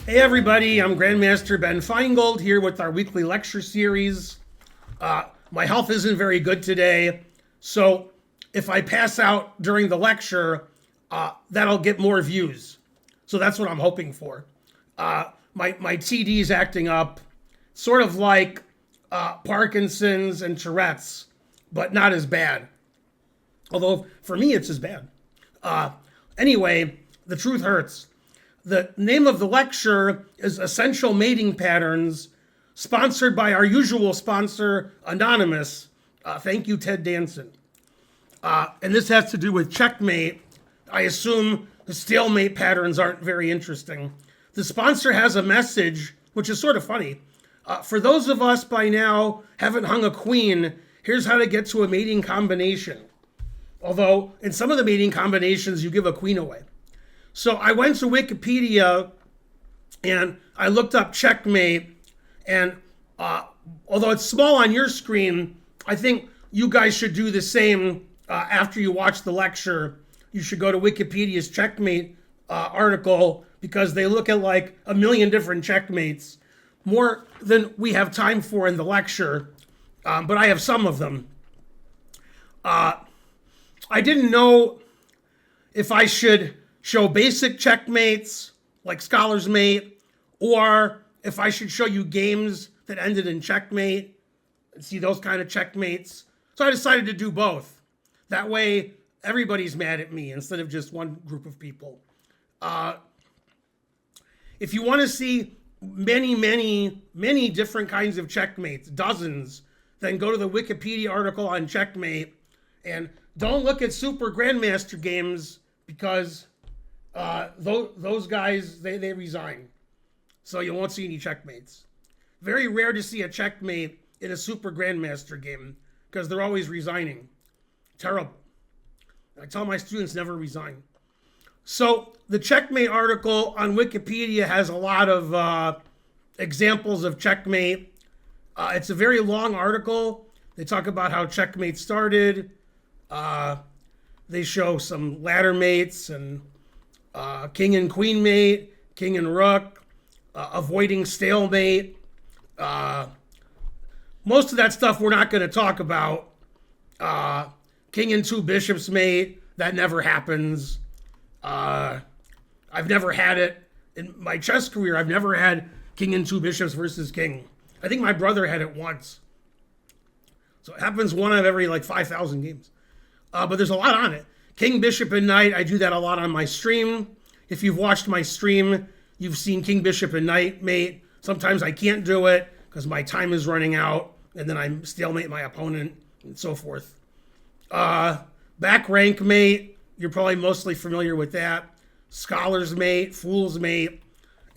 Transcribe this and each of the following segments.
Hey everybody, I'm Grandmaster Ben Finegold here with our weekly lecture series. My health isn't very good today, so if I pass out during the lecture, that'll get more views. So that's what I'm hoping for. My TD is acting up, sort of like Parkinson's and Tourette's, but not as bad. Although for me it's as bad. Anyway, the truth hurts. The name of the lecture is Essential Mating Patterns, sponsored by our usual sponsor, Anonymous. Thank you, Ted Danson. And this has to do with checkmate. I assume the stalemate patterns aren't very interesting. The sponsor has a message, which is sort of funny. For those of us by now haven't hung a queen, here's how to get to a mating combination. Although in some of the mating combinations, you give a queen away. So I went to Wikipedia and I looked up checkmate, and although it's small on your screen, I think you guys should do the same after you watch the lecture. You should go to Wikipedia's checkmate article because they look at like a million different checkmates, more than we have time for in the lecture, but I have some of them. I didn't know if I should show basic checkmates like Scholar's Mate, or if I should show you games that ended in checkmate and see those kind of checkmates. So I decided to do both. That way everybody's mad at me instead of just one group of people. If you want to see many different kinds of checkmates, dozens, then go to the Wikipedia article on checkmate, and don't look at Super Grandmaster games because those guys, they resign. So you won't see any checkmates. Very rare to see a checkmate in a Super Grandmaster game because they're always resigning. Terrible. I tell my students never resign. So the checkmate article on Wikipedia has a lot of examples of checkmate. It's a very long article. They talk about how checkmate started. They show some ladder mates and king and queen mate, king and rook, avoiding stalemate. Most of that stuff we're not going to talk about. King and two bishops mate, that never happens. I've never had it in my chess career. I've never had king and two bishops versus king. I think my brother had it once. So it happens one out of every like 5,000 games. But there's a lot on it. King, bishop, and knight, I do that a lot on my stream. If you've watched my stream, you've seen king, bishop, and knight mate. Sometimes I can't do it because my time is running out, and then I stalemate my opponent, and so forth. Back rank mate, you're probably mostly familiar with that. Scholar's mate, fool's mate,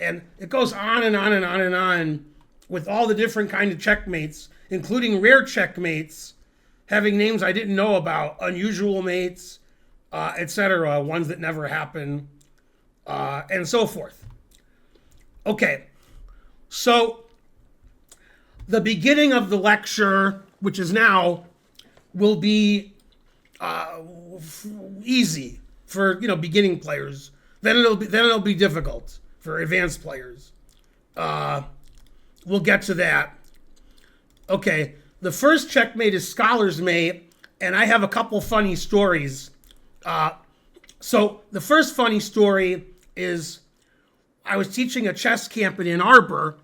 and it goes on and on and on and on with all the different kind of checkmates, including rare checkmates, having names I didn't know about, unusual mates, etc., ones that never happen, and so forth. Okay, so the beginning of the lecture, which is now, will be easy for beginning players. Then it'll be difficult for advanced players. We'll get to that. Okay. The first checkmate is Scholar's Mate, and I have a couple funny stories. So the first funny story is I was teaching a chess camp in Ann Arbor,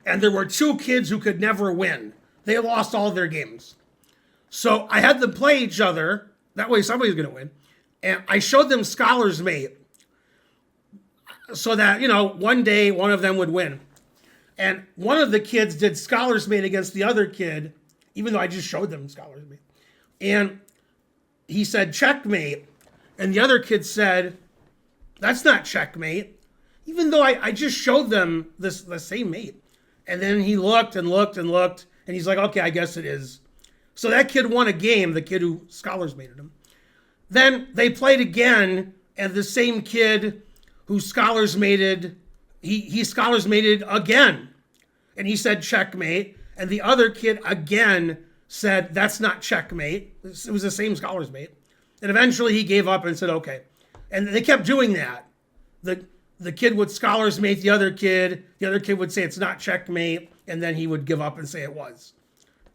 and there were two kids who could never win. They lost all their games. So I had them play each other. That way somebody's going to win. And I showed them Scholar's Mate so that, one day one of them would win. And one of the kids did Scholar's Mate against the other kid, even though I just showed them Scholar's Mate. And he said, checkmate. And the other kid said, that's not checkmate, even though I just showed them the same mate. And then he looked and looked and looked, and he's like, okay, I guess it is. So that kid won a game, the kid who Scholar's Mated him. Then they played again, and the same kid who Scholar's Mated, he Scholar's Mated again. And he said checkmate. And the other kid again said, that's not checkmate. It was the same Scholar's Mate. And eventually he gave up and said, okay. And they kept doing that. The the kid would scholar's mate the other kid would say it's not checkmate, and then he would give up and say it was.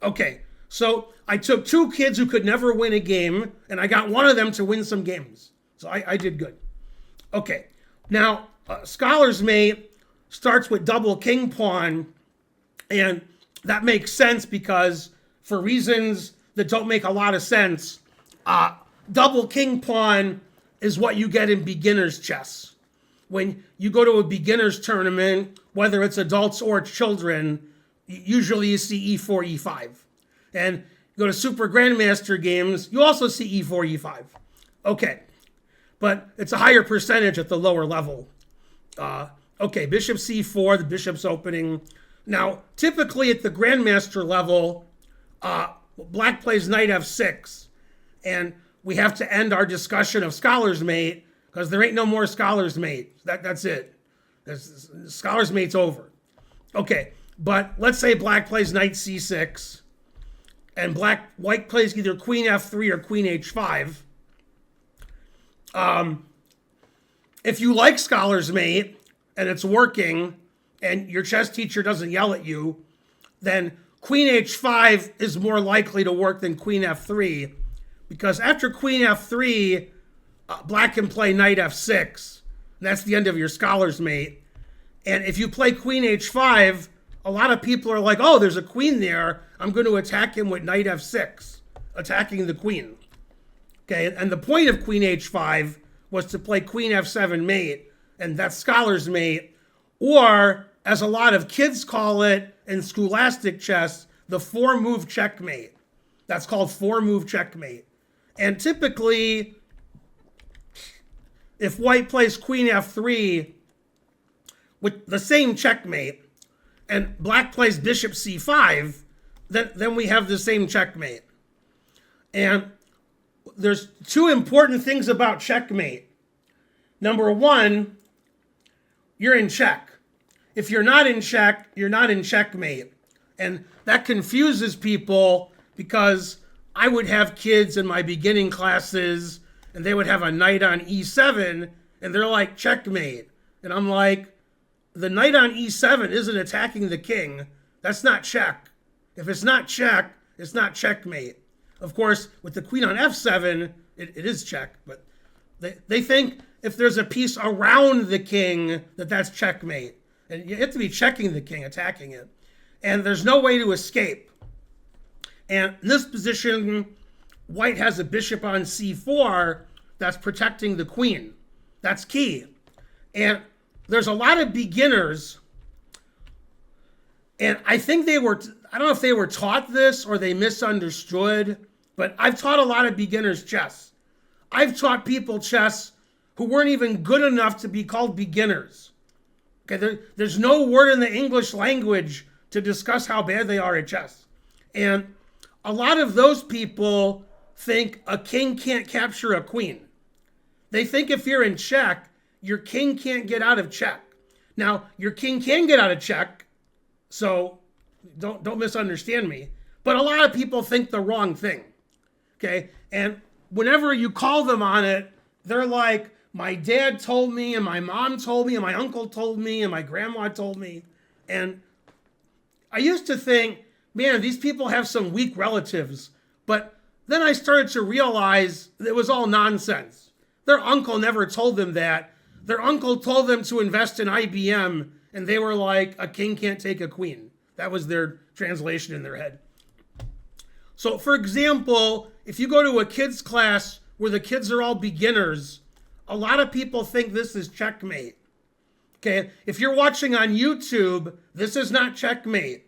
Okay, so I took two kids who could never win a game, and I got one of them to win some games. So I did good. Okay, now scholar's mate starts with double king pawn, and that makes sense because for reasons that don't make a lot of sense, double king pawn is what you get in beginner's chess. When you go to a beginner's tournament, whether it's adults or children, usually you see e4, e5. And you go to super grandmaster games, you also see e4, e5. Okay, but it's a higher percentage at the lower level. Okay, bishop c4, the bishop's opening. Now, typically at the grandmaster level, black plays knight f6, and we have to end our discussion of scholar's mate because there ain't no more scholar's mate. That's it. Scholar's mate's over. Okay, but let's say black plays knight c6, and white plays either queen f3 or queen h5. If you like scholar's mate and it's working, and your chess teacher doesn't yell at you, then queen h5 is more likely to work than queen f3, because after queen f3, black can play knight f6, and that's the end of your scholar's mate. And if you play queen h5, a lot of people are like, oh, there's a queen there, I'm going to attack him with knight f6, attacking the queen. Okay, and the point of queen h5 was to play queen f7 mate, and that's scholar's mate, or as a lot of kids call it in scholastic chess, the 4-move checkmate. That's called 4-move checkmate. And typically, if white plays queen f3 with the same checkmate, and black plays bishop c5, then we have the same checkmate. And there's two important things about checkmate. Number one, you're in check. If you're not in check, you're not in checkmate. And that confuses people because I would have kids in my beginning classes and they would have a knight on e7 and they're like, checkmate. And I'm like, the knight on e7 isn't attacking the king. That's not check. If it's not check, it's not checkmate. Of course, with the queen on f7, it is check. But they think if there's a piece around the king, that's checkmate. And you have to be checking the king, attacking it. And there's no way to escape. And in this position, white has a bishop on c4 that's protecting the queen. That's key. And there's a lot of beginners, and I think I don't know if they were taught this or they misunderstood, but I've taught a lot of beginners chess. I've taught people chess who weren't even good enough to be called beginners. Okay, there's no word in the English language to discuss how bad they are at chess. And a lot of those people think a king can't capture a queen. They think if you're in check, your king can't get out of check. Now, your king can get out of check, so don't misunderstand me. But a lot of people think the wrong thing. Okay? And whenever you call them on it, they're like, my dad told me, and my mom told me, and my uncle told me, and my grandma told me. And I used to think, man, these people have some weak relatives. But then I started to realize it was all nonsense. Their uncle never told them that. Their uncle told them to invest in IBM, and they were like, a king can't take a queen. That was their translation in their head. So, for example, if you go to a kids' class where the kids are all beginners, a lot of people think this is checkmate. Okay, if you're watching on YouTube, this is not checkmate.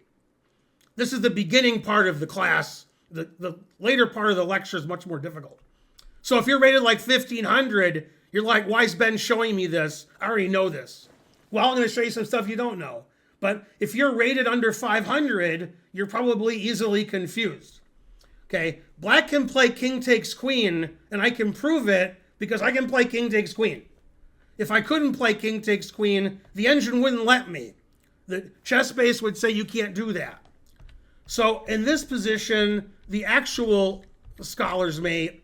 This is the beginning part of the class. The later part of the lecture is much more difficult. So if you're rated like 1500, you're like, why is Ben showing me this? I already know this. Well, I'm going to show you some stuff you don't know. But if you're rated under 500, you're probably easily confused. Okay, black can play king takes queen, and I can prove it because I can play king takes queen. If I couldn't play king takes queen, the engine wouldn't let me. The chess base would say you can't do that. So in this position, the actual scholar's mate,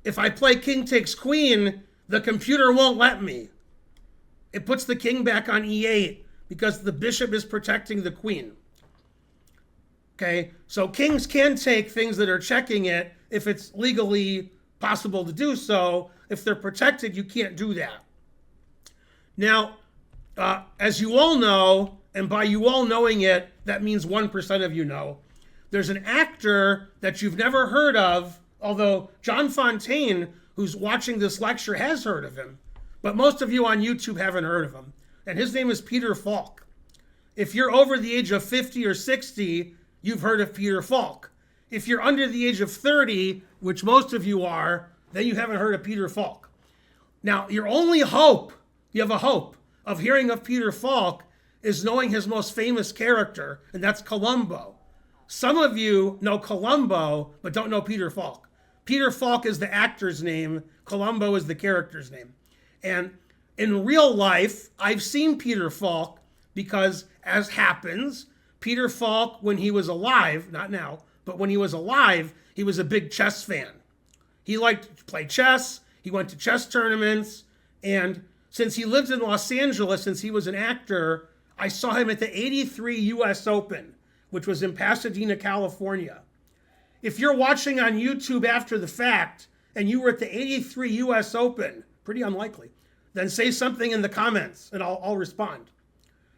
if I play king takes queen, the computer won't let me. it puts the king back on e8 because the bishop is protecting the queen. Okay, so kings can take things that are checking it if it's legally possible to do so. If they're protected, you can't do that. Now, as you all know, and by you all knowing it, that means 1% of you know, there's an actor that you've never heard of, although John Fontaine, who's watching this lecture, has heard of him. But most of you on YouTube haven't heard of him. And his name is Peter Falk. If you're over the age of 50 or 60, you've heard of Peter Falk. If you're under the age of 30, which most of you are, then you haven't heard of Peter Falk. Now, your only hope, you have a hope of hearing of Peter Falk, is knowing his most famous character, and that's Columbo. Some of you know Columbo, but don't know Peter Falk. Peter Falk is the actor's name. Columbo is the character's name. And in real life, I've seen Peter Falk because, as happens, Peter Falk, when he was alive, not now, but when he was alive, he was a big chess fan. He liked to play chess. He went to chess tournaments. And since he lived in Los Angeles, since he was an actor, I saw him at the '83 US Open, which was in Pasadena, California. If you're watching on YouTube after the fact and you were at the '83 US Open, pretty unlikely, then say something in the comments and I'll respond.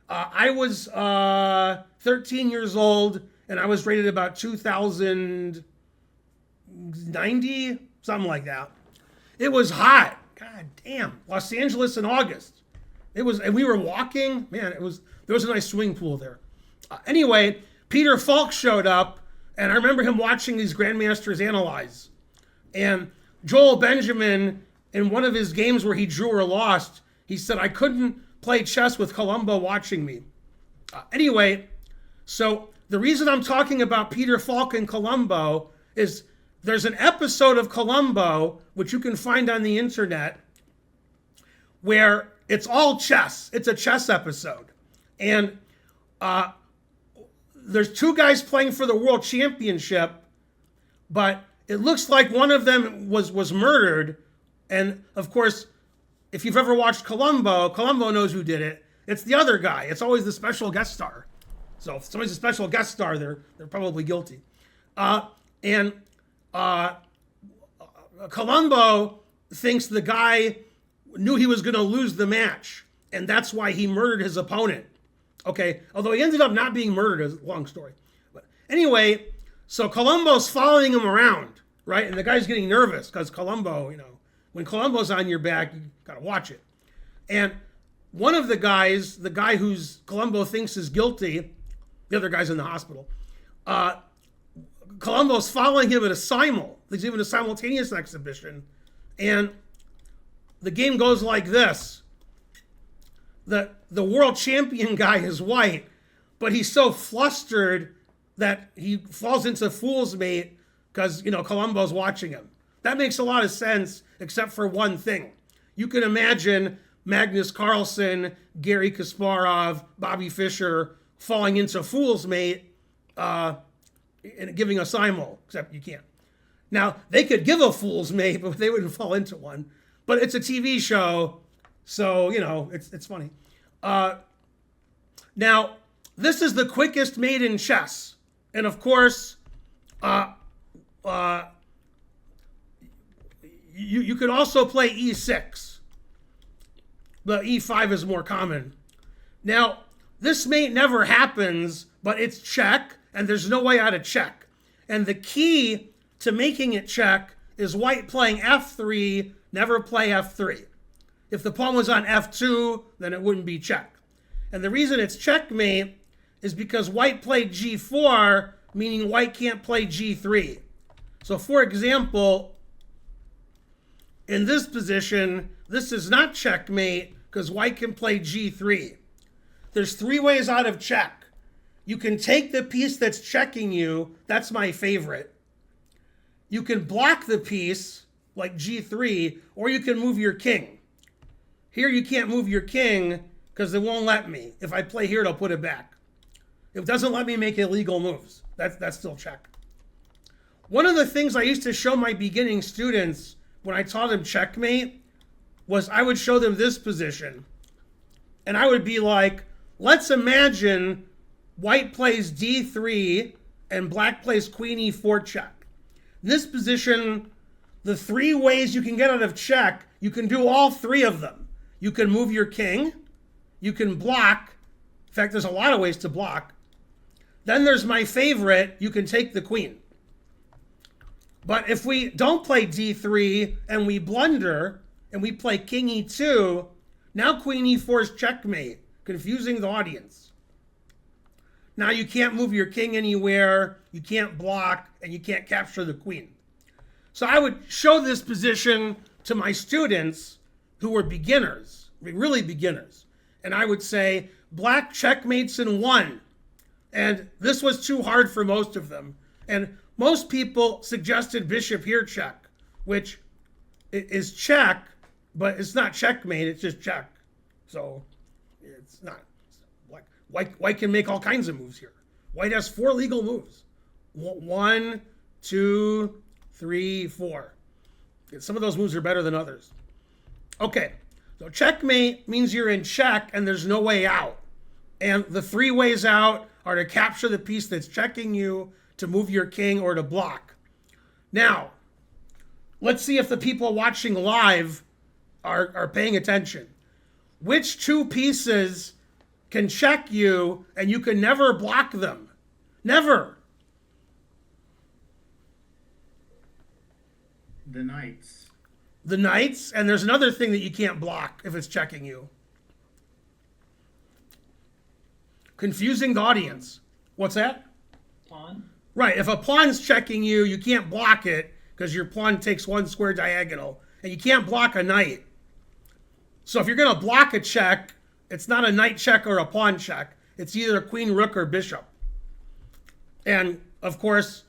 I was 13 years old and I was rated about 2,090, something like that. It was hot. God damn. Los Angeles in August. It was, and we were walking. Man, there was a nice swimming pool there. Anyway, Peter Falk showed up, and I remember him watching these grandmasters analyze. And Joel Benjamin, in one of his games where he drew or lost, he said, I couldn't play chess with Columbo watching me. Anyway, so the reason I'm talking about Peter Falk and Columbo is there's an episode of Columbo, which you can find on the internet, where it's all chess. It's a chess episode. And there's two guys playing for the world championship, but it looks like one of them was murdered. And of course, if you've ever watched Columbo knows who did it. It's the other guy. It's always the special guest star. So if somebody's a special guest star, they're probably guilty. Columbo thinks the guy knew he was going to lose the match, and that's why he murdered his opponent. Okay, although he ended up not being murdered, is a long story. But anyway, so Columbo's following him around, right? And the guy's getting nervous because Columbo, when Columbo's on your back, you got to watch it. And one of the guys, the guy who's Columbo thinks is guilty, the other guy's in the hospital, Columbo's following him at a simul. There's even a simultaneous exhibition. And the game goes like this. The world champion guy is white, but he's so flustered that he falls into fool's mate because, Columbo's watching him. That makes a lot of sense, except for one thing. You can imagine Magnus Carlsen, Garry Kasparov, Bobby Fischer falling into fool's mate and giving a simul, except you can't. Now, they could give a fool's mate, but they wouldn't fall into one. But it's a TV show, so, it's funny. Now, this is the quickest mate in chess. And of course, you could also play e6. But e5 is more common. Now, this mate never happens, but it's check, and there's no way out of check. And the key to making it check is white playing f3, never play f3. If the pawn was on f2, then it wouldn't be check. And the reason it's checkmate is because white played g4, meaning white can't play g3. So for example, in this position, this is not checkmate because white can play g3. There's three ways out of check. You can take the piece that's checking you. That's my favorite. You can block the piece, like g3, or you can move your king. Here you can't move your king because it won't let me. If I play here, it'll put it back. It doesn't let me make illegal moves. That's still check. One of the things I used to show my beginning students when I taught them checkmate was I would show them this position. And I would be like, let's imagine white plays d3 and black plays queen e4 check. In this position, the three ways you can get out of check, you can do all three of them. You can move your king, you can block. In fact, there's a lot of ways to block. Then there's my favorite, you can take the queen. But if we don't play d3 and we blunder and we play king e2, now queen e4 is checkmate, confusing the audience. Now you can't move your king anywhere, you can't block, and you can't capture the queen. So I would show this position to my students who were beginners, really beginners. And I would say, black checkmates in 1. And this was too hard for most of them. And most people suggested bishop here check, which is check, but it's not checkmate, it's just check. So it's not. White can make all kinds of moves here. White has 4 legal moves. 1, 2, 3, 4. Some of those moves are better than others. Okay, so checkmate means you're in check and there's no way out. And the 3 ways out are to capture the piece that's checking you, to move your king, or to block. Now, let's see if the people watching live are paying attention. Which 2 pieces can check you and you can never block them? Never. The knights. The knights, and there's another thing that you can't block if it's checking you. Confusing the audience. What's that? Pawn. Right, if a pawn's checking you, you can't block it because your pawn takes 1 square diagonal, and you can't block a knight. So if you're going to block a check, it's not a knight check or a pawn check. It's either a queen, rook, or bishop. And of course,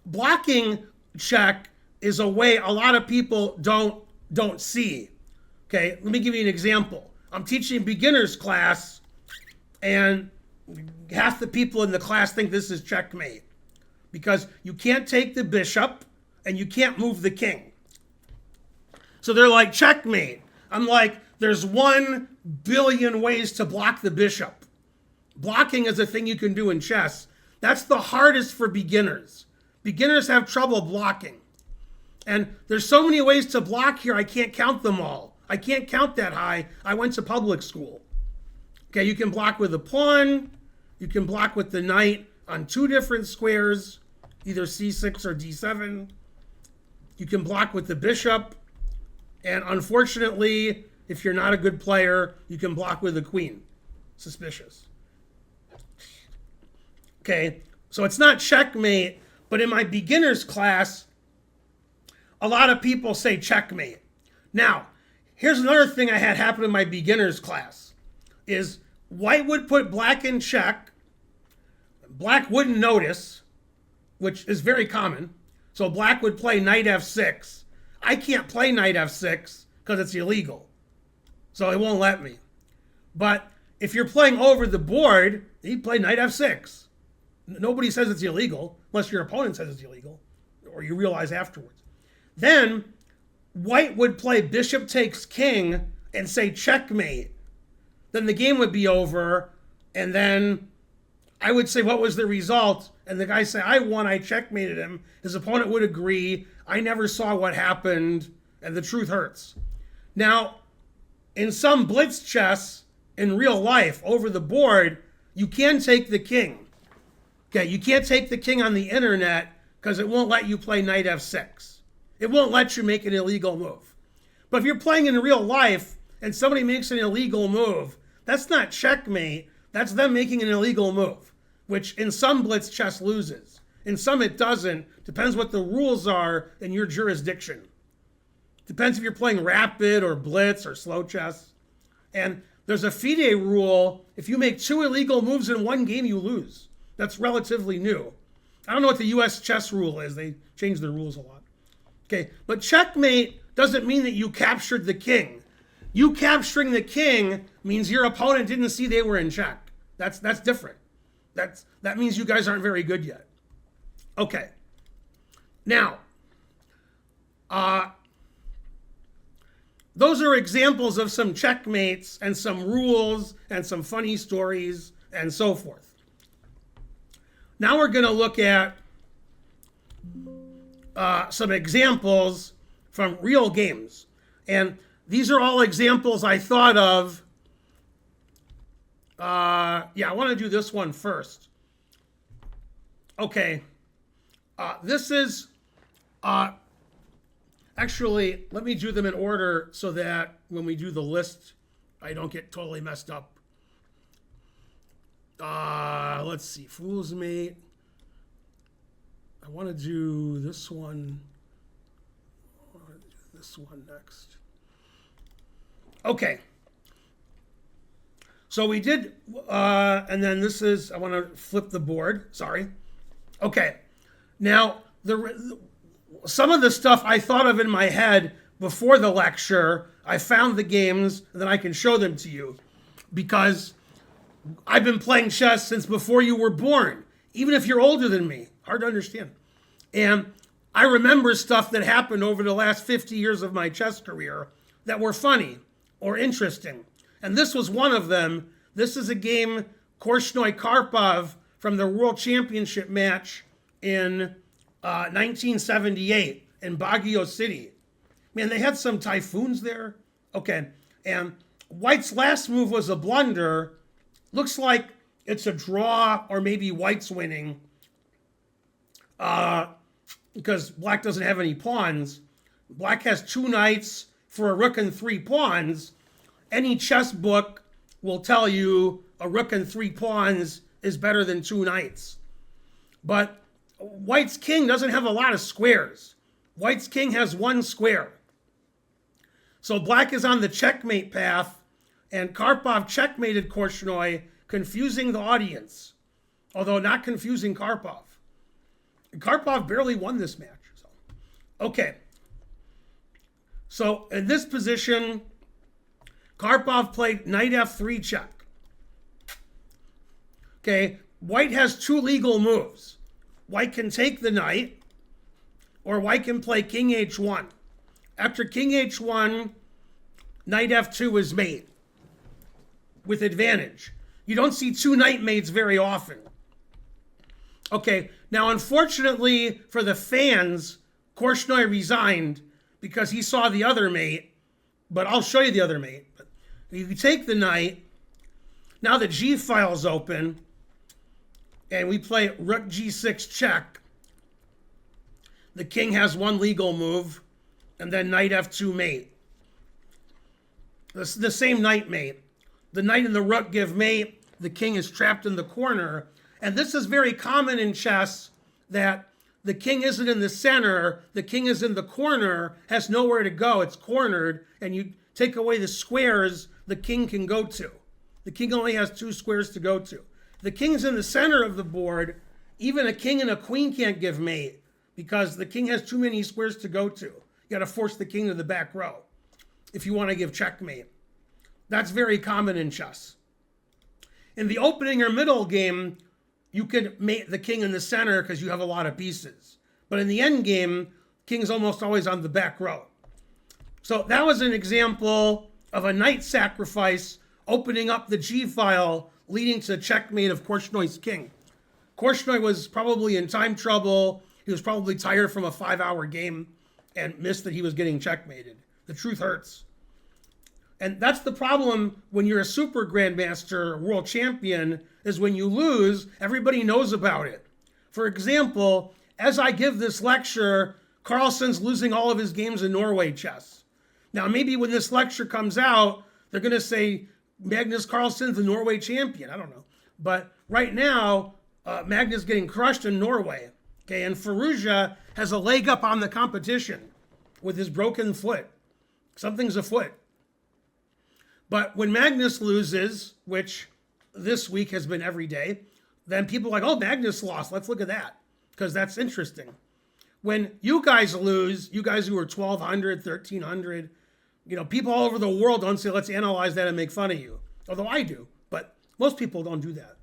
blocking check is a way a lot of people don't see. Okay, let me give you an example. I'm teaching beginners class, and half the people in the class think this is checkmate because you can't take the bishop and you can't move the king. So they're like, checkmate. I'm like, there's 1 billion ways to block the bishop. Blocking is a thing you can do in chess. That's the hardest for beginners. Beginners have trouble blocking. And there's so many ways to block here, I can't count them all. I can't count that high. I went to public school. Okay, you can block with a pawn. You can block with the knight on 2 different squares, either c6 or d7. You can block with the bishop. And unfortunately, if you're not a good player, you can block with the queen. Suspicious. Okay, so it's not checkmate, but in my beginners class, a lot of people say checkmate. Now, here's another thing I had happen in my beginners class, is white would put black in check. Black wouldn't notice, which is very common. So black would play knight f6. I can't play knight f6 because it's illegal. So it won't let me. But if you're playing over the board, you play knight f6. Nobody says it's illegal, unless your opponent says it's illegal, or you realize afterwards. Then white would play bishop takes king and say checkmate. Then the game would be over, and then I would say, what was the result? And the guy say, I won, I checkmated him. His opponent would agree, I never saw what happened, and the truth hurts. Now, in some blitz chess, in real life, over the board, you can take the king. Okay, you can't take the king on the internet because it won't let you play knight f6. It won't let you make an illegal move. But if you're playing in real life and somebody makes an illegal move, that's not checkmate, that's them making an illegal move, which in some blitz chess loses. In some it doesn't. Depends what the rules are in your jurisdiction. Depends if you're playing rapid or blitz or slow chess. And there's a FIDE rule. If you make 2 illegal moves in 1 game, you lose. That's relatively new. I don't know what the US chess rule is. They change the rules a lot. Okay, but checkmate doesn't mean that you captured the king. You capturing the king means your opponent didn't see they were in check. That's different. That means you guys aren't very good yet. Okay. Now, those are examples of some checkmates and some rules and some funny stories and so forth. Now we're going to look at some examples from real games. And these are all examples I thought of. I want to do this one first. Okay. This is, actually, let me do them in order so that when we do the list, I don't get totally messed up. Let's see, Fool's Mate. I want to do this one. I want to do this one next. Okay. So we did, and then this is, I want to flip the board, sorry. Okay. Now, some of the stuff I thought of in my head before the lecture, I found the games, and then I can show them to you. Because I've been playing chess since before you were born, even if you're older than me. Hard to understand. And I remember stuff that happened over the last 50 years of my chess career that were funny or interesting. And this was one of them. This is a game, Korchnoi Karpov, from the World Championship match in 1978 in Baguio City. Man, they had some typhoons there. Okay, and White's last move was a blunder. Looks like it's a draw or maybe White's winning because Black doesn't have any pawns. Black has 2 knights for a rook and 3 pawns. Any chess book will tell you a rook and 3 pawns is better than 2 knights. But White's king doesn't have a lot of squares. White's king has 1 square. So Black is on the checkmate path, and Karpov checkmated Korchnoi, confusing the audience, although not confusing Karpov. Karpov barely won this match. Okay. So in this position, Karpov played knight f3 check. Okay, White has 2 legal moves. White can take the knight, or White can play king h1. After king h1, knight f2 is mate with advantage. You don't see 2 knight mates very often. Okay, now unfortunately for the fans, Korchnoi resigned because he saw the other mate, but I'll show you the other mate. But you take the knight. Now the G file's open, and we play rook g6 check. The king has 1 legal move, and then knight f2 mate. The same knight mate. The knight and the rook give mate. The king is trapped in the corner. And this is very common in chess, that the king isn't in the center, the king is in the corner, has nowhere to go, it's cornered, and you take away the squares the king can go to. The king only has 2 squares to go to. The king's in the center of the board. Even a king and a queen can't give mate because the king has too many squares to go to. You got to force the king to the back row if you want to give checkmate. That's very common in chess. In the opening or middle game, you could mate the king in the center because you have a lot of pieces. But in the end game, king's almost always on the back row. So that was an example of a knight sacrifice opening up the G file, leading to checkmate of Korchnoi's king. Korchnoi was probably in time trouble. He was probably tired from a 5-hour game and missed that he was getting checkmated. The truth hurts. And that's the problem when you're a super grandmaster, world champion, is when you lose, everybody knows about it. For example, as I give this lecture, Carlsen's losing all of his games in Norway chess. Now, maybe when this lecture comes out, they're going to say Magnus Carlsen's the Norway champion. I don't know. But right now, Magnus getting crushed in Norway. Okay, and Firouzja has a leg up on the competition with his broken foot. Something's afoot. But when Magnus loses, which this week has been every day, then people are like, oh, Magnus lost. Let's look at that, because that's interesting. When you guys lose, you guys who are 1,200, 1,300, people all over the world don't say, let's analyze that and make fun of you. Although I do, but most people don't do that.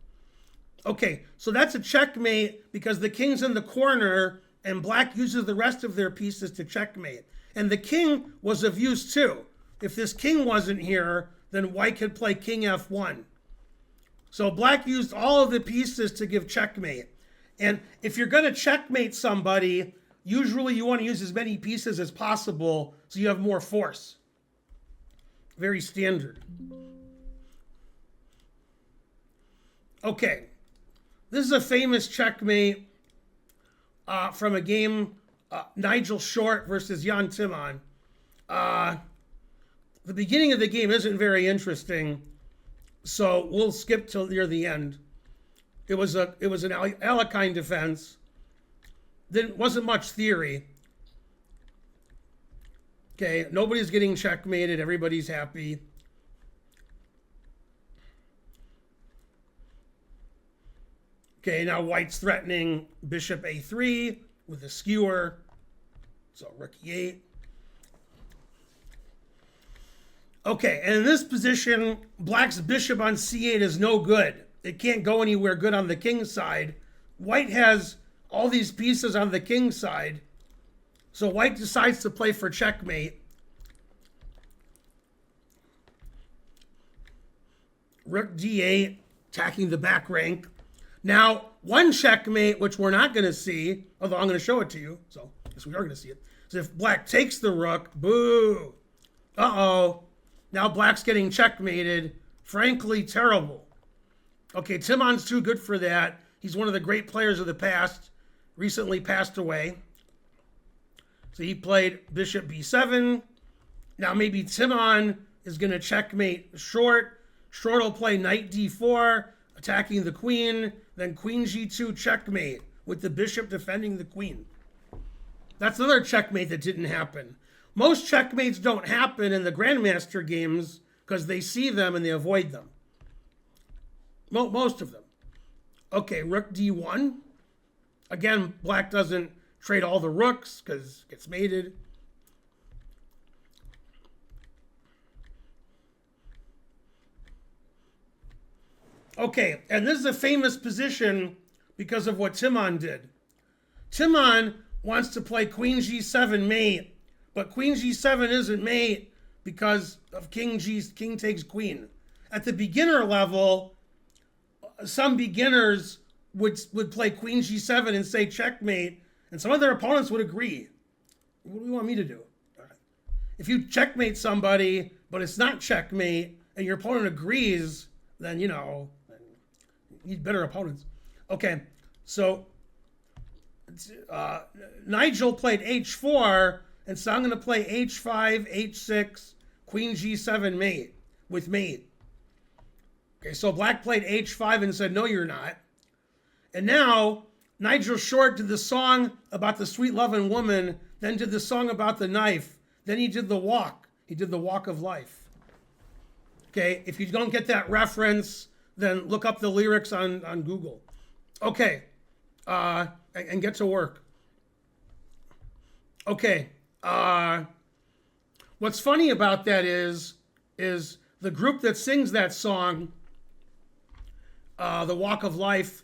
Okay, so that's a checkmate because the king's in the corner and black uses the rest of their pieces to checkmate. And the king was of use too. if this king wasn't here, then white could play king f1. So black used all of the pieces to give checkmate. And if you're going to checkmate somebody, usually you want to use as many pieces as possible so you have more force. Very standard. Okay, this is a famous checkmate from a game, Nigel Short versus Jan Timman. The beginning of the game isn't very interesting, so we'll skip till near the end. It was an Alekhine defense. Wasn't much theory. Okay, nobody's getting checkmated. Everybody's happy. Okay, now white's threatening bishop a3 with a skewer. So rook e8. Okay, and in this position, black's bishop on c8 is no good. It can't go anywhere good on the king's side. White has all these pieces on the king's side. So white decides to play for checkmate. Rook d8, attacking the back rank. Now, one checkmate, which we're not going to see, although I'm going to show it to you, so I guess we are going to see it, is if black takes the rook, boo. Uh-oh. Now black's getting checkmated. Frankly, terrible. Okay, Timman's too good for that. He's one of the great players of the past, recently passed away. So he played bishop b7. Now maybe Timman is going to checkmate Short. Short will play knight d4, attacking the queen, then queen g2 checkmate with the bishop defending the queen. That's another checkmate that didn't happen. Most checkmates don't happen in the Grandmaster games because they see them and they avoid them. Most of them. Okay, rook d1. Again, black doesn't trade all the rooks because it gets mated. Okay, and this is a famous position because of what Timman did. Timman wants to play queen g7 mate, but queen g7 isn't mate because of king takes queen. At the beginner level, some beginners would play queen g7 and say checkmate, and some of their opponents would agree. What do you want me to do? If you checkmate somebody, but it's not checkmate, and your opponent agrees, then, you know, you need better opponents. Okay, so Nigel played h4, and so I'm going to play h5, h6, queen g7 mate with mate. Okay, so black played h5 and said, no, you're not. And now Nigel Short did the song about the sweet loving woman, then did the song about the knife, then he did the walk. He did the walk of life. Okay, if you don't get that reference, then look up the lyrics on Google. Okay, and get to work. Okay, what's funny about that is the group that sings that song, The Walk of Life,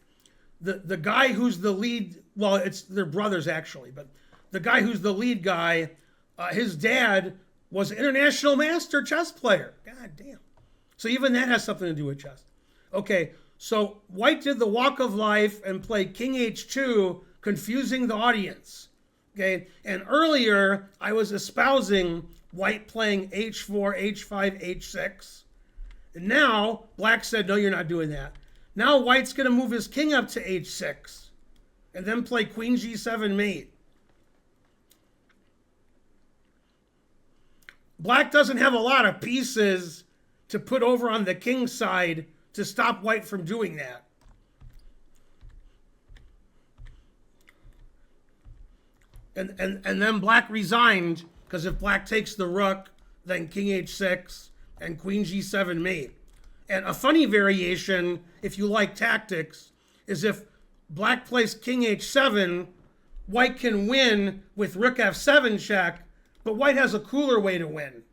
the guy who's the lead, well, they're brothers actually, but the guy who's the lead guy, his dad was an international master chess player. God damn. So even that has something to do with chess. Okay, so white did the walk of life and played king h2, confusing the audience. Okay, and earlier I was espousing white playing h4, h5, h6. And now black said, no, you're not doing that. Now white's going to move his king up to h6 and then play queen g7 mate. Black doesn't have a lot of pieces to put over on the king side to stop white from doing that. And then black resigned, because if black takes the rook, then king h6 and queen g7 mate. And a funny variation, if you like tactics, is if black plays king h7, white can win with rook f7 check, but white has a cooler way to win.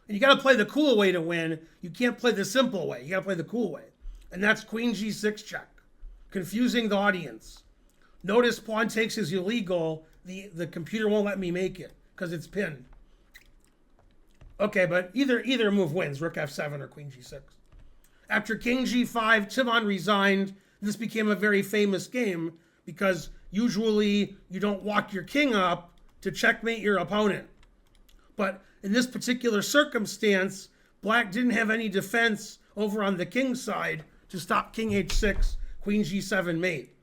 And you got to play the cool way to win. You can't play the simple way. You got to play the cool way. And that's queen g6 check, confusing the audience. Notice pawn takes is illegal. The computer won't let me make it because it's pinned. Okay, but either move wins, rook f7 or queen g6. After king g5, Timman resigned. This became a very famous game because usually you don't walk your king up to checkmate your opponent. But in this particular circumstance, black didn't have any defense over on the king side to stop king h6, queen g7 mate.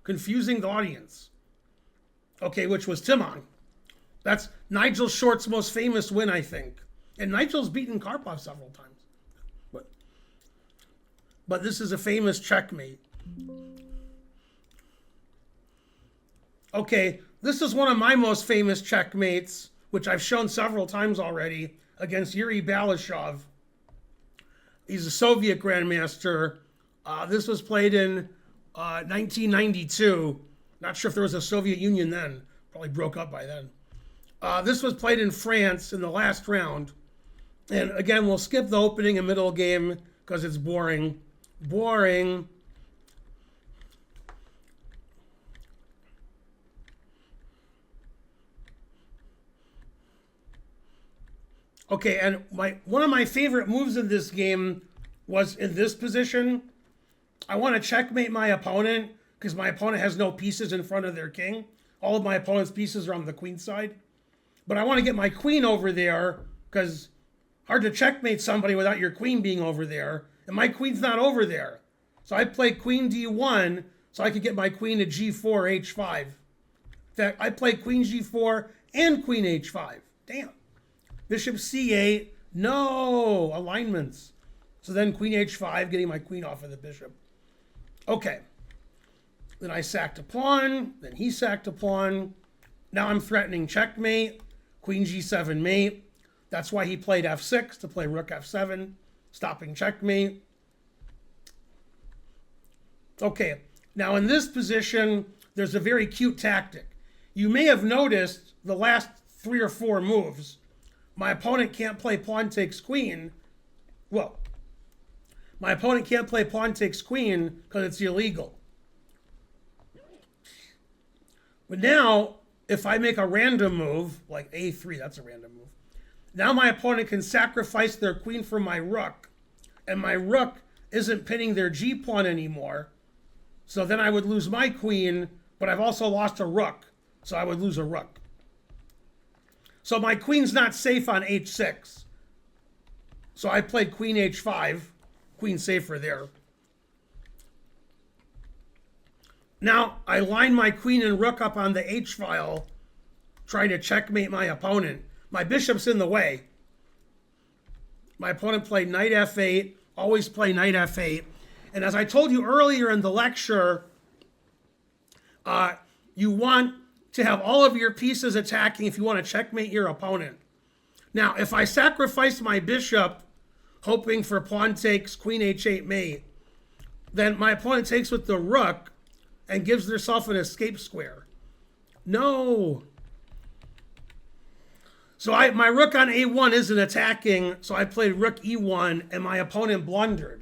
Confusing the audience. Okay, which was Timman. That's Nigel Short's most famous win, I think. And Nigel's beaten Karpov several times. But this is a famous checkmate. Okay, this is one of my most famous checkmates, which I've shown several times already, against Yuri Balashov. He's a Soviet grandmaster. This was played in 1992. Not sure if there was a Soviet Union then. Probably broke up by then. This was played in France in the last round. And again, we'll skip the opening and middle game because it's boring. Boring. Okay, and one of my favorite moves in this game was in this position. I want to checkmate my opponent because my opponent has no pieces in front of their king. All of my opponent's pieces are on the queen side. But I want to get my queen over there because hard to checkmate somebody without your queen being over there. And my queen's not over there. So I play queen d1 so I could get my queen to g4, h5. In fact, I play queen g4 and queen h5. Damn. Bishop c8. No alignments. So then queen h5, getting my queen off of the bishop. Okay. Then I sacked a pawn. Then he sacked a pawn. Now I'm threatening checkmate. Queen g7 mate. That's why he played f6 to play rook f7. Stopping checkmate. Okay, now in this position, there's a very cute tactic. You may have noticed the last 3 or 4 moves. My opponent can't play pawn takes queen. Well, my opponent can't play pawn takes queen because it's illegal. But now, if I make a random move, like a3, that's a random move. Now my opponent can sacrifice their queen for my rook, and my rook isn't pinning their g-pawn anymore. So then I would lose my queen, but I've also lost a rook, so I would lose a rook. So my queen's not safe on h6. So I played queen h5, queen safer there. Now I line my queen and rook up on the h-file, trying to checkmate my opponent. My bishop's in the way. My opponent played knight f8, always play knight f8. And as I told you earlier in the lecture, you want to have all of your pieces attacking if you want to checkmate your opponent. Now, if I sacrifice my bishop, hoping for pawn takes queen h8 mate, then my opponent takes with the rook and gives themselves an escape square. No. So my rook on a1 isn't attacking, so I played rook e1, and my opponent blundered.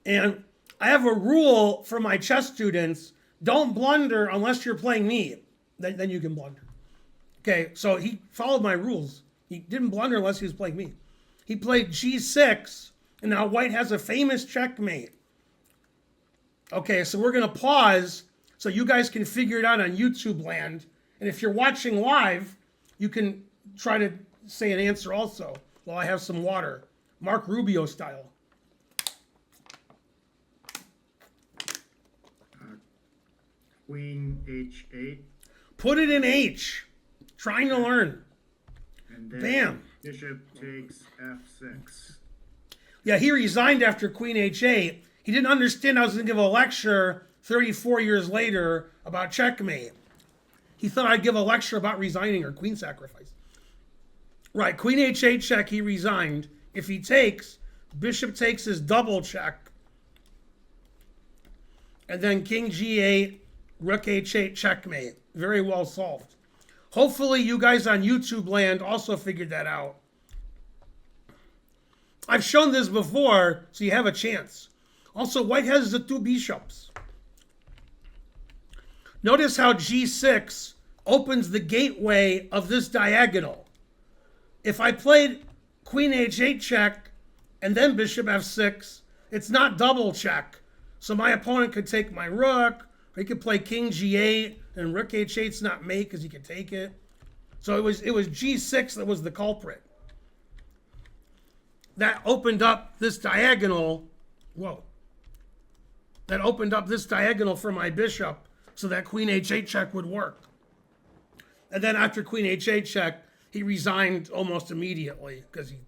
And I have a rule for my chess students: don't blunder unless you're playing me. Then you can blunder. Okay, so he followed my rules. He didn't blunder unless he was playing me. He played g6, and now white has a famous checkmate. Okay, so we're going to pause so you guys can figure it out on YouTube land. And if you're watching live, you can try to say an answer also while I have some water. Mark Rubio style. Queen h8. Put it in H. Trying to learn. And then Bam. bishop takes f6. Yeah, he resigned after queen h8. He didn't understand I was going to give a lecture 34 years later about checkmate. He thought I'd give a lecture about resigning or queen sacrifice. Right, queen h8 check, he resigned. If he takes, bishop takes his double check. And then king g8, rook h8 checkmate. Very well solved. Hopefully you guys on YouTube land also figured that out. I've shown this before, so you have a chance. Also, white has the 2 bishops. Notice how g6 opens the gateway of this diagonal. if I played queen h8 check and then bishop f6, it's not double check. So my opponent could take my rook, or he could play king g8, and rook h8's not mate because he could take it. So it was g6 that was the culprit. That opened up this diagonal. Whoa. That opened up this diagonal for my bishop so that queen h8 check would work. And then after queen h8 check, he resigned almost immediately because he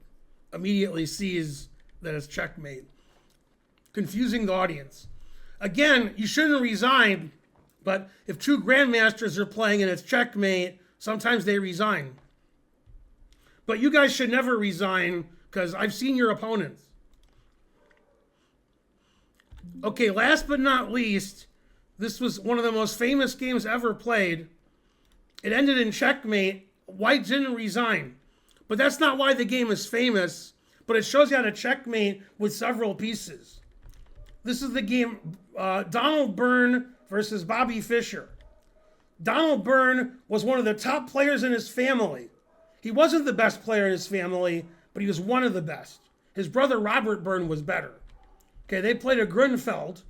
immediately sees that it's checkmate. Confusing the audience. Again, you shouldn't resign, but if two grandmasters are playing and it's checkmate, sometimes they resign. But you guys should never resign because I've seen your opponents. Okay, last but not least, this was one of the most famous games ever played. It ended in checkmate. White didn't resign. But that's not why the game is famous, but it shows you how to checkmate with several pieces. This is the game Donald Byrne versus Bobby Fischer. Donald Byrne was one of the top players in his family. He wasn't the best player in his family, but he was one of the best. His brother Robert Byrne was better. Okay, they played a Grunfeld.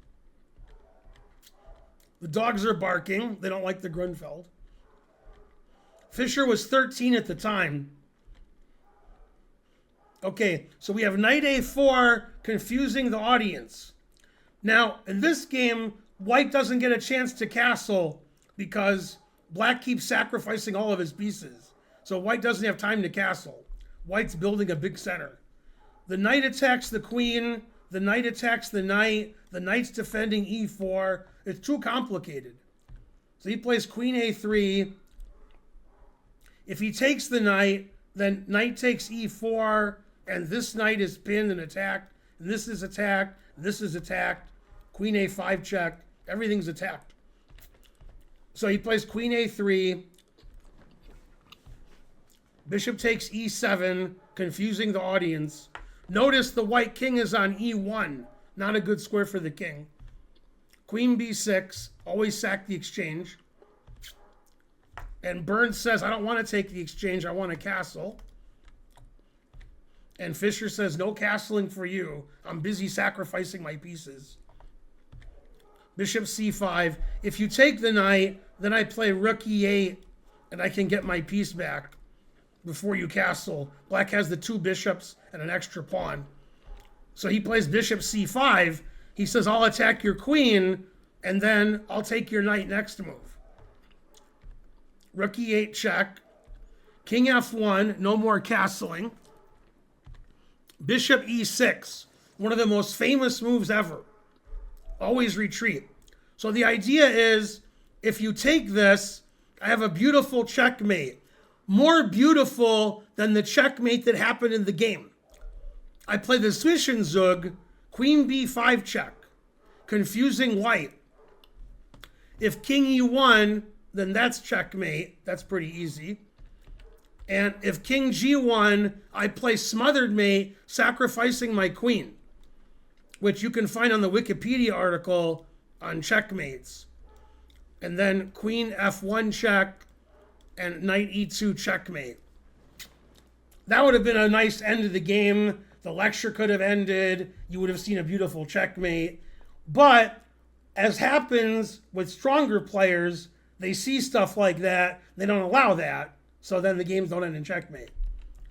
The dogs are barking. They don't like the Grunfeld. Fischer was 13 at the time. Okay, so we have knight a4, confusing the audience. Now, in this game, white doesn't get a chance to castle because black keeps sacrificing all of his pieces. So white doesn't have time to castle. White's building a big center. The knight attacks the queen. The knight attacks the knight. The knight's defending e4. It's too complicated. So he plays queen a3. If he takes the knight, then knight takes e4, and this knight is pinned and attacked, and this is attacked, this is attacked, queen a5 check, everything's attacked. So he plays queen a3, bishop takes e7, confusing the audience. Notice the white king is on e1, not a good square for the king. Queen b6, always sack the exchange. And Byrne says, I don't want to take the exchange, I want a castle. And Fischer says, no castling for you. I'm busy sacrificing my pieces. Bishop c5. If you take the knight, then I play rook e8, and I can get my piece back before you castle. Black has the two bishops and an extra pawn. So he plays bishop c5. He says, I'll attack your queen, and then I'll take your knight next move. Rook e8 check. King f1, no more castling. Bishop e6, one of the most famous moves ever. Always retreat. So the idea is, if you take this, I have a beautiful checkmate. More beautiful than the checkmate that happened in the game. I play the Zwischenzug, queen b5 check, confusing white. If king e1, then that's checkmate. That's pretty easy. And if king g1, I play smothered mate, sacrificing my queen, which you can find on the Wikipedia article on checkmates. And then queen f1 check and knight e2 checkmate. That would have been a nice end to the game. The lecture could have ended. You would have seen a beautiful checkmate. But as happens with stronger players, they see stuff like that. They don't allow that. So then the games don't end in checkmate.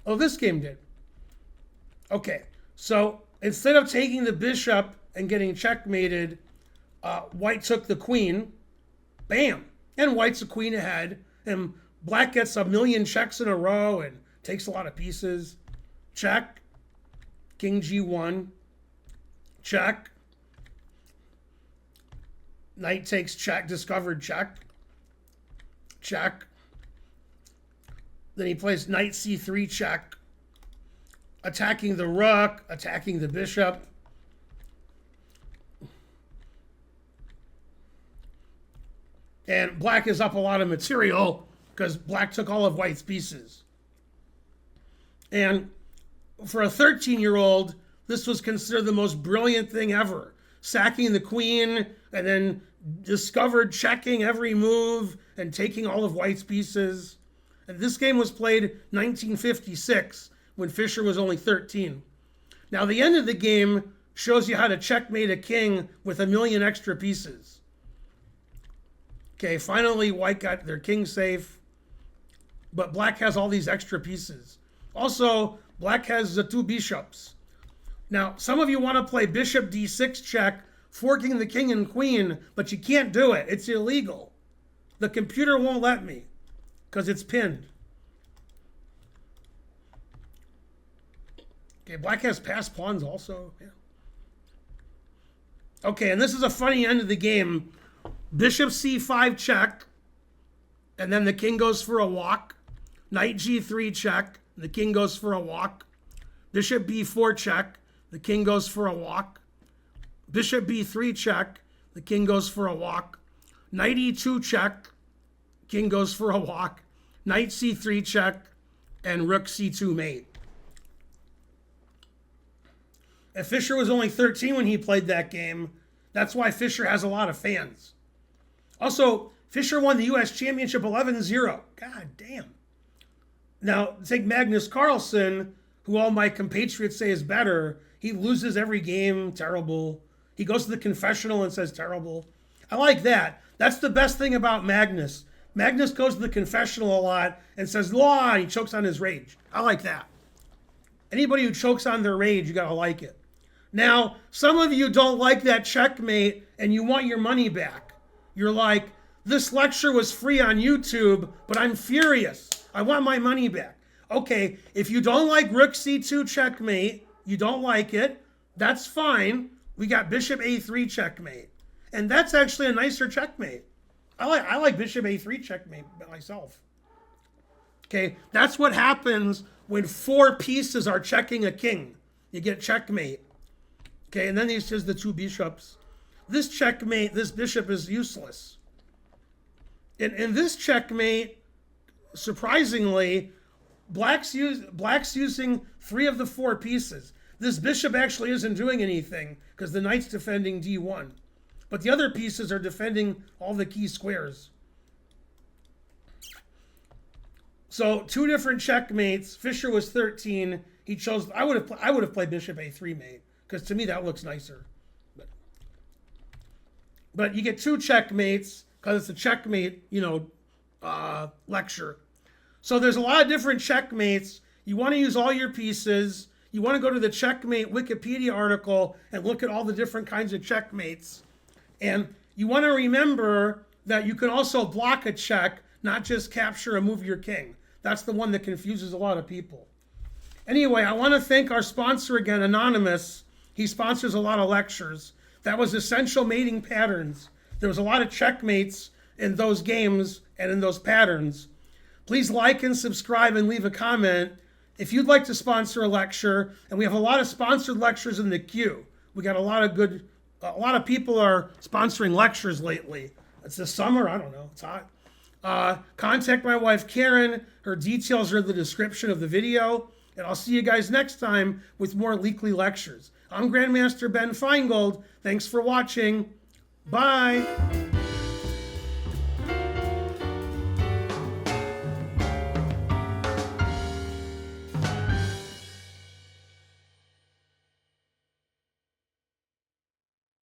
Oh, this game did. Okay, so instead of taking the bishop and getting checkmated, white took the queen. Bam. And white's a queen ahead. And black gets a million checks in a row and takes a lot of pieces. Check. King g1. Check. Knight takes check. Discovered check. Check. Then he plays knight c3 check. Attacking the rook. Attacking the bishop. And black is up a lot of material because black took all of white's pieces. And for a 13-year-old, this was considered the most brilliant thing ever. Sacking the queen and then discovered checking every move and taking all of white's pieces. And this game was played 1956 when Fischer was only 13. Now the end of the game shows you how to checkmate a king with 1,000,000 extra pieces. Okay, finally white got their king safe, but black has all these extra pieces. Also, black has the 2 bishops. Now, some of you want to play bishop d6 check, forking the king and queen, but you can't do it. It's illegal. The computer won't let me because it's pinned. Okay, black has passed pawns also. Yeah. Okay, and this is a funny end of the game. Bishop c5 check, and then the king goes for a walk. Knight g3 check, the king goes for a walk. Bishop b4 check, the king goes for a walk. Bishop b3 check, the king goes for a walk. Knight e2 check, king goes for a walk. Knight c3 check, and rook c2 mate. And Fischer was only 13 when he played that game. That's why Fischer has a lot of fans. Also, Fischer won the U.S. Championship 11-0. God damn. Now, take Magnus Carlsen, who all my compatriots say is better. He loses every game, terrible. He goes to the confessional and says terrible. I like that. That's the best thing about Magnus. Magnus goes to the confessional a lot and says, law, and he chokes on his rage. I like that. Anybody who chokes on their rage, you gotta like it. Now, some of you don't like that checkmate and you want your money back. You're like, this lecture was free on YouTube, but I'm furious. I want my money back. Okay, if you don't like rook c2 checkmate, you don't like it, that's fine. We got bishop a3 checkmate. And that's actually a nicer checkmate. I like bishop a3 checkmate myself. Okay, that's what happens when 4 pieces are checking a king. You get checkmate. Okay, and then he says the 2 bishops. This checkmate, this bishop is useless. In this checkmate, surprisingly, black's using 3 of the 4 pieces. This bishop actually isn't doing anything because the knight's defending d1. But the other pieces are defending all the key squares. So 2 different checkmates. Fischer was 13. He chose. I would have played bishop a3 mate because to me that looks nicer. But you get 2 checkmates because it's a checkmate, lecture. So there's a lot of different checkmates. You want to use all your pieces. You want to go to the checkmate Wikipedia article and look at all the different kinds of checkmates. And you want to remember that you can also block a check, not just capture and move your king. That's the one that confuses a lot of people. Anyway, I want to thank our sponsor again, Anonymous. He sponsors a lot of lectures. That was Essential Mating Patterns. There was a lot of checkmates in those games and in those patterns. Please like and subscribe and leave a comment if you'd like to sponsor a lecture. And we have a lot of sponsored lectures in the queue. We got a lot of people are sponsoring lectures lately. It's the summer, I don't know, it's hot. Contact my wife Karen. Her details are in the description of the video. And I'll see you guys next time with more weekly lectures. I'm Grandmaster Ben Finegold. Thanks for watching. Bye.